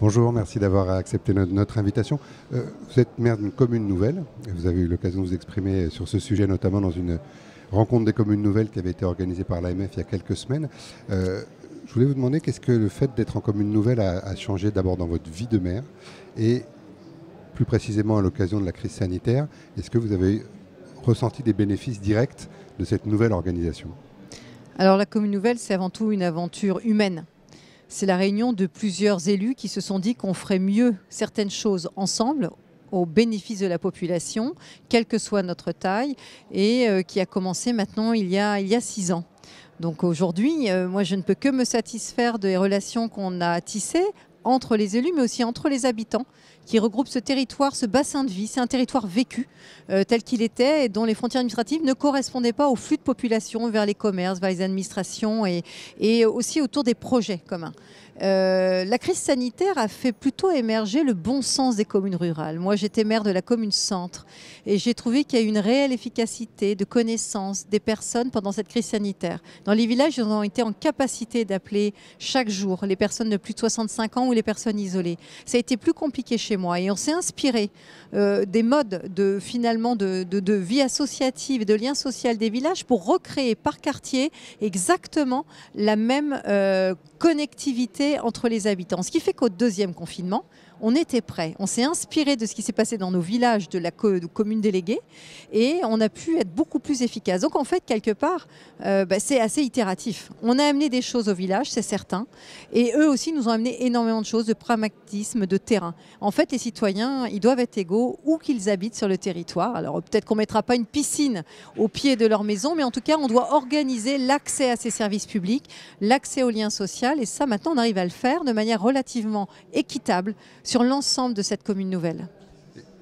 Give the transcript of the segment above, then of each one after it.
Bonjour, merci d'avoir accepté notre invitation. Vous êtes maire d'une commune nouvelle. Vous avez eu l'occasion de vous exprimer sur ce sujet, notamment dans une rencontre des communes nouvelles qui avait été organisée par l'AMF il y a quelques semaines. Je voulais vous demander qu'est-ce que le fait d'être en commune nouvelle a changé d'abord dans votre vie de maire et plus précisément à l'occasion de la crise sanitaire. Est-ce que vous avez ressenti des bénéfices directs de cette nouvelle organisation? Alors la commune nouvelle, c'est avant tout une aventure humaine. C'est la réunion de plusieurs élus qui se sont dit qu'on ferait mieux certaines choses ensemble au bénéfice de la population, quelle que soit notre taille, et qui a commencé maintenant il y a 6 ans. Donc aujourd'hui, moi je ne peux que me satisfaire des relations qu'on a tissées entre les élus, mais aussi entre les habitants, qui regroupent ce territoire, ce bassin de vie. C'est un territoire vécu tel qu'il était et dont les frontières administratives ne correspondaient pas au flux de population vers les commerces, vers les administrations et aussi autour des projets communs. La crise sanitaire a fait plutôt émerger le bon sens des communes rurales. Moi, j'étais maire de la commune centre et j'ai trouvé qu'il y a eu une réelle efficacité de connaissance des personnes pendant cette crise sanitaire. Dans les villages, ils ont été en capacité d'appeler chaque jour les personnes de plus de 65 ans ou les personnes isolées. Ça a été plus compliqué chez moi et on s'est inspiré des modes de vie associative et de lien social des villages pour recréer par quartier exactement la même connectivité entre les habitants. Ce qui fait qu'au deuxième confinement, on était prêts. On s'est inspiré de ce qui s'est passé dans nos villages de la commune déléguée et on a pu être beaucoup plus efficace. Donc en fait, quelque part, c'est assez itératif. On a amené des choses au village, c'est certain. Et eux aussi nous ont amené énormément de choses, de pragmatisme, de terrain. En fait, les citoyens, ils doivent être égaux où qu'ils habitent sur le territoire. Alors peut-être qu'on ne mettra pas une piscine au pied de leur maison, mais en tout cas, on doit organiser l'accès à ces services publics, l'accès aux liens sociaux. Et ça, maintenant, on arrive à le faire de manière relativement équitable sur l'ensemble de cette commune nouvelle.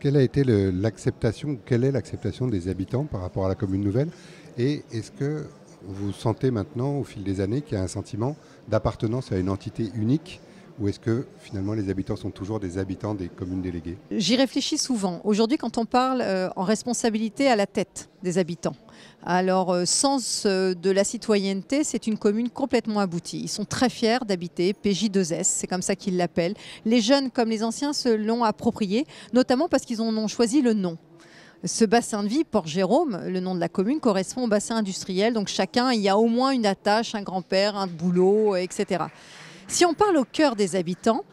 Quelle a été l'acceptation, quelle est l'acceptation des habitants par rapport à la commune nouvelle? Et est-ce que vous sentez maintenant, au fil des années, qu'il y a un sentiment d'appartenance à une entité unique? Ou est-ce que finalement les habitants sont toujours des habitants des communes déléguées? J'y réfléchis souvent. Aujourd'hui, quand on parle en responsabilité à la tête des habitants, alors sens de la citoyenneté, c'est une commune complètement aboutie. Ils sont très fiers d'habiter PJ2S, c'est comme ça qu'ils l'appellent. Les jeunes comme les anciens se l'ont approprié, notamment parce qu'ils en ont choisi le nom. Ce bassin de vie, Port-Jérôme, le nom de la commune, correspond au bassin industriel. Donc chacun, il y a au moins une attache, un grand-père, un boulot, etc. Si on parle au cœur des habitants,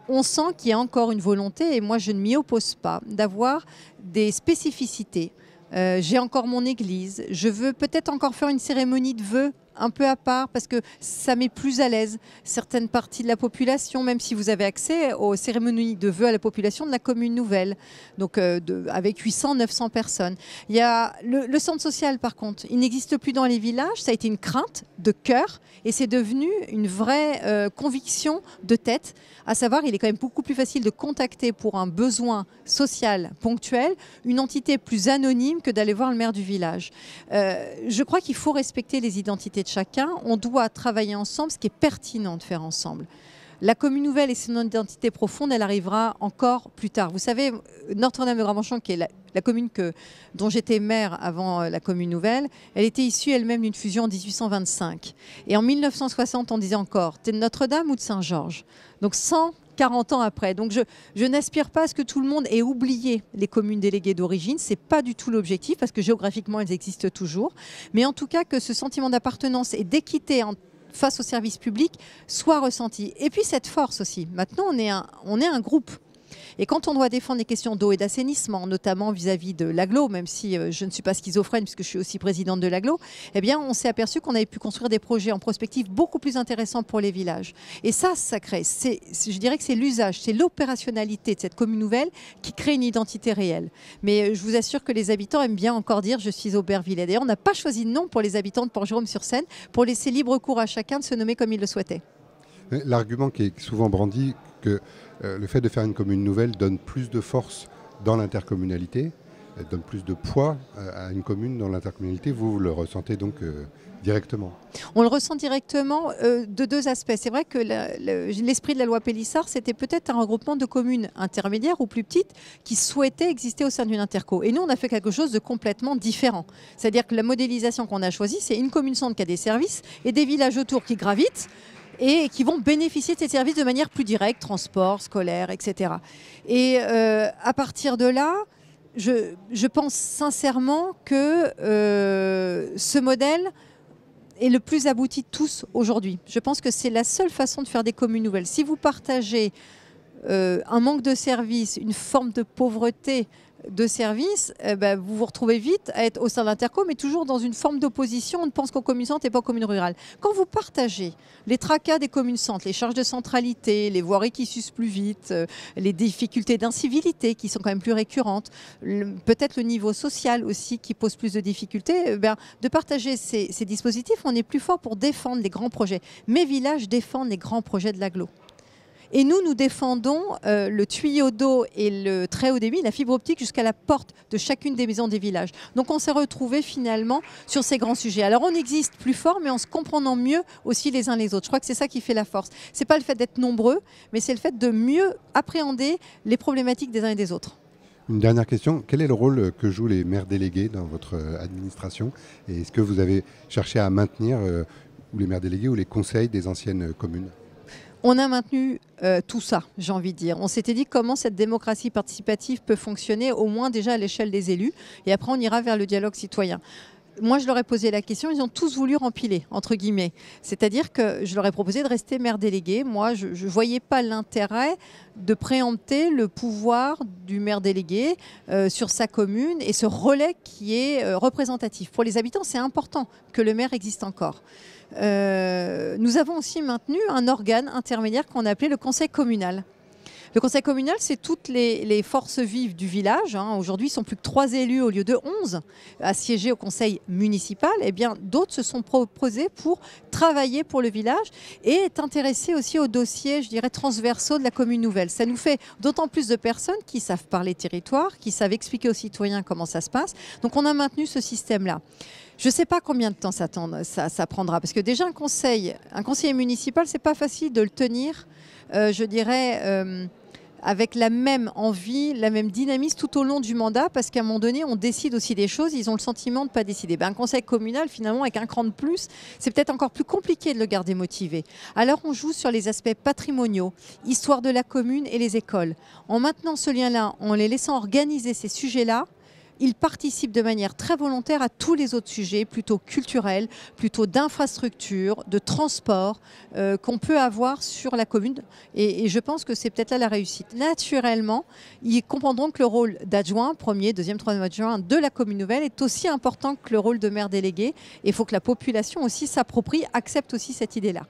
on sent qu'il y a encore une volonté, et moi je ne m'y oppose pas, d'avoir des spécificités. J'ai encore mon église, je veux peut-être encore faire une cérémonie de vœux un peu à part parce que ça met plus à l'aise certaines parties de la population, même si vous avez accès aux cérémonies de vœux à la population de la commune nouvelle, donc avec 800-900 personnes. Il y a le centre social par contre, il n'existe plus dans les villages, ça a été une crainte de cœur et c'est devenu une vraie conviction de tête, à savoir il est quand même beaucoup plus facile de contacter pour un besoin social ponctuel une entité plus anonyme que d'aller voir le maire du village. Je crois qu'il faut respecter les identités de chacun, on doit travailler ensemble, ce qui est pertinent de faire ensemble. La commune nouvelle et son identité profonde, elle arrivera encore plus tard. Vous savez, Notre-Dame-de-Gravenchon, qui est la commune dont j'étais maire avant la commune nouvelle, elle était issue elle-même d'une fusion en 1825. Et en 1960, on disait encore, t'es de Notre-Dame ou de Saint-Georges? Donc 140 ans après. Donc je n'aspire pas à ce que tout le monde ait oublié les communes déléguées d'origine. Ce n'est pas du tout l'objectif parce que géographiquement, elles existent toujours. Mais en tout cas, que ce sentiment d'appartenance et d'équité face au service public soit ressenti. Et puis cette force aussi. Maintenant, on est un groupe. Et quand on doit défendre les questions d'eau et d'assainissement, notamment vis-à-vis de l'agglo, même si je ne suis pas schizophrène puisque je suis aussi présidente de l'agglo, eh bien on s'est aperçu qu'on avait pu construire des projets en prospective beaucoup plus intéressants pour les villages. Et ça crée, je dirais que c'est l'usage, c'est l'opérationnalité de cette commune nouvelle qui crée une identité réelle. Mais je vous assure que les habitants aiment bien encore dire « je suis Aubervilliers ». D'ailleurs, on n'a pas choisi de nom pour les habitants de Port-Jérôme-sur-Seine pour laisser libre cours à chacun de se nommer comme il le souhaitait. L'argument qui est souvent brandi, que le fait de faire une commune nouvelle donne plus de force dans l'intercommunalité, donne plus de poids à une commune dans l'intercommunalité, vous le ressentez donc directement? On le ressent directement de deux aspects. C'est vrai que l'esprit de la loi Pélissard, c'était peut-être un regroupement de communes intermédiaires ou plus petites qui souhaitaient exister au sein d'une interco. Et nous, on a fait quelque chose de complètement différent. C'est-à-dire que la modélisation qu'on a choisie, c'est une commune centre qui a des services et des villages autour qui gravitent. et qui vont bénéficier de ces services de manière plus directe, transport, scolaire, etc. Et à partir de là, je pense sincèrement que ce modèle est le plus abouti de tous aujourd'hui. Je pense que c'est la seule façon de faire des communes nouvelles. Si vous partagez un manque de services, une forme de pauvreté de services, vous vous retrouvez vite à être au sein de l'Interco, mais toujours dans une forme d'opposition. On ne pense qu'aux communes centres et pas aux communes rurales. Quand vous partagez les tracas des communes centres, les charges de centralité, les voiries qui s'usent plus vite, les difficultés d'incivilité qui sont quand même plus récurrentes, peut-être le niveau social aussi qui pose plus de difficultés, de partager ces dispositifs, on est plus fort pour défendre les grands projets. Mes villages défendent les grands projets de l'agglo. Et nous défendons le tuyau d'eau et le très haut débit, la fibre optique jusqu'à la porte de chacune des maisons des villages. Donc on s'est retrouvés finalement sur ces grands sujets. Alors on existe plus fort, mais en se comprenant mieux aussi les uns les autres. Je crois que c'est ça qui fait la force. Ce n'est pas le fait d'être nombreux, mais c'est le fait de mieux appréhender les problématiques des uns et des autres. Une dernière question, quel est le rôle que jouent les maires délégués dans votre administration? Et est-ce que vous avez cherché à maintenir ou les maires délégués ou les conseils des anciennes communes? On a maintenu tout ça, j'ai envie de dire. On s'était dit comment cette démocratie participative peut fonctionner, au moins déjà à l'échelle des élus. Et après, on ira vers le dialogue citoyen. Moi, je leur ai posé la question, ils ont tous voulu rempiler, entre guillemets. C'est-à-dire que je leur ai proposé de rester maire délégué. Moi, je ne voyais pas l'intérêt de préempter le pouvoir du maire délégué sur sa commune et ce relais qui est représentatif. Pour les habitants, c'est important que le maire existe encore. Nous avons aussi maintenu un organe intermédiaire qu'on a appelé le conseil communal. Le conseil communal, c'est toutes les forces vives du village. Aujourd'hui, ils ne sont plus que 3 élus au lieu de 11 à siéger au conseil municipal. Eh bien, d'autres se sont proposés pour travailler pour le village et être intéressés aussi aux dossiers, je dirais, transversaux de la commune nouvelle. Ça nous fait d'autant plus de personnes qui savent parler territoire, qui savent expliquer aux citoyens comment ça se passe. Donc, on a maintenu ce système-là. Je ne sais pas combien de temps ça prendra, parce que déjà un conseiller municipal, ce n'est pas facile de le tenir, je dirais, avec la même envie, la même dynamisme tout au long du mandat, parce qu'à un moment donné, on décide aussi des choses, ils ont le sentiment de ne pas décider. Un conseil communal, finalement, avec un cran de plus, c'est peut-être encore plus compliqué de le garder motivé. Alors on joue sur les aspects patrimoniaux, histoire de la commune et les écoles. En maintenant ce lien-là, en les laissant organiser ces sujets-là, ils participent de manière très volontaire à tous les autres sujets, plutôt culturels, plutôt d'infrastructures, de transport, qu'on peut avoir sur la commune. Et je pense que c'est peut-être là la réussite. Naturellement, ils comprendront que le rôle d'adjoint, premier, deuxième, troisième adjoint de la commune nouvelle est aussi important que le rôle de maire délégué. Et il faut que la population aussi s'approprie, accepte aussi cette idée-là.